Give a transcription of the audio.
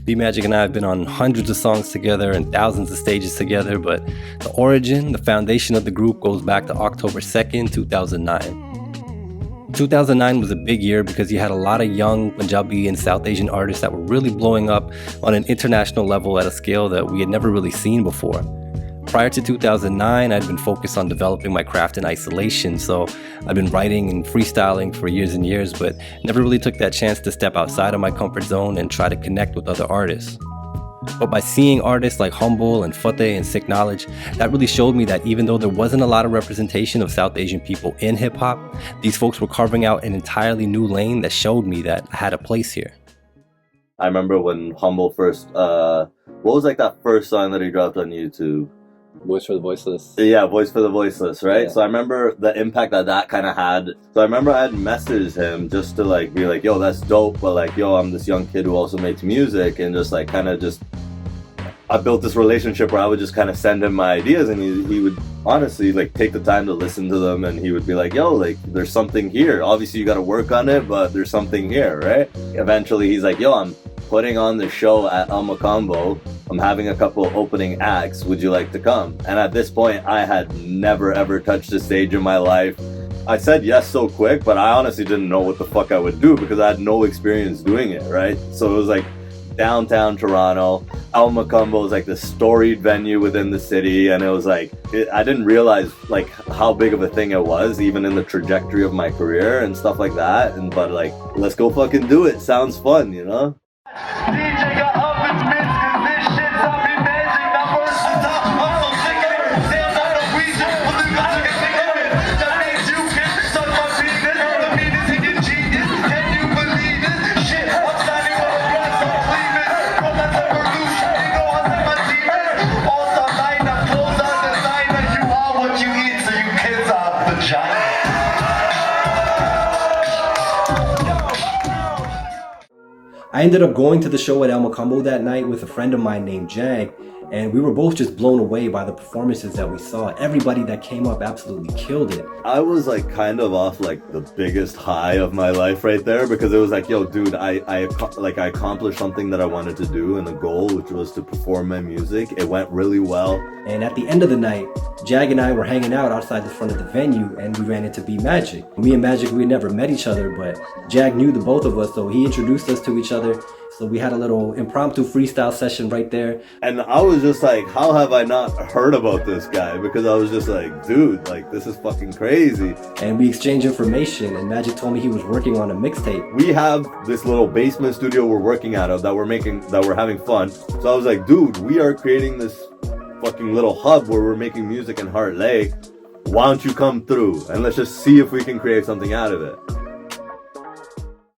B Magic and I have been on hundreds of songs together and thousands of stages together, but the origin, the foundation of the group goes back to October 2nd, 2009. 2009 was a big year because you had a lot of young Punjabi and South Asian artists that were really blowing up on an international level at a scale that we had never really seen before. Prior to 2009, I'd been focused on developing my craft in isolation, so I've been writing and freestyling for years and years, but never really took that chance to step outside of my comfort zone and try to connect with other artists. But by seeing artists like Humble and Fateh and Sick Knowledge, that really showed me that even though there wasn't a lot of representation of South Asian people in hip-hop, these folks were carving out an entirely new lane that showed me that I had a place here. I remember when Humble first, what was like that first song that he dropped on YouTube? Voice for the Voiceless. Yeah, Voice for the Voiceless, right? Yeah. So I remember the impact that kind of had. So I remember I had messaged him just to like be like, yo, that's dope, but like, yo, I'm this young kid who also makes music, and just like kind of just, I built this relationship where I would just kind of send him my ideas, and he would honestly like take the time to listen to them, and he would be like, yo, like there's something here. Obviously you got to work on it, but there's something here, right? Eventually he's like, yo, I'm putting on the show at El Macambo. I'm having a couple opening acts. Would you like to come? And at this point, I had never ever touched a stage in my life. I said yes so quick, but I honestly didn't know what the fuck I would do because I had no experience doing it, right? So it was like downtown Toronto. El Macambo was like the storied venue within the city, and it was like, I didn't realize like how big of a thing it was, even in the trajectory of my career and stuff like that. And but like, let's go fucking do it. Sounds fun, you know? DJ got up and mix, cause this shit's up amazing. Now first on top, I'm so sick of it. Stand out of region, but the guys are sick of it. That means you can suck my penis. All the meanest he can genius. Can you believe this? Shit, I'm standing on the grass, I'm sleeping. From that revolution, you know I said my demons. Also, designer, clothes are designer. You are what you eat, so you kids are vagina. I ended up going to the show at El Macambo that night with a friend of mine named Jag, and we were both just blown away by the performances that we saw. Everybody that came up absolutely killed it. I was like kind of off like the biggest high of my life right there, because it was like, yo, dude, I accomplished something that I wanted to do, and the goal, which was to perform my music. It went really well. And at the end of the night, Jag and I were hanging out outside the front of the venue, and we ran into B Magic. Me and Magic, we had never met each other, but Jag knew the both of us, so he introduced us to each other. So we had a little impromptu freestyle session right there. And I was just like, how have I not heard about this guy? Because I was just like, dude, like this is fucking crazy. And we exchanged information, and Magic told me he was working on a mixtape. We have this little basement studio we're working out of that we're having fun. So I was like, dude, we are creating this fucking little hub where we're making music in Heart Lake. Why don't you come through and let's just see if we can create something out of it?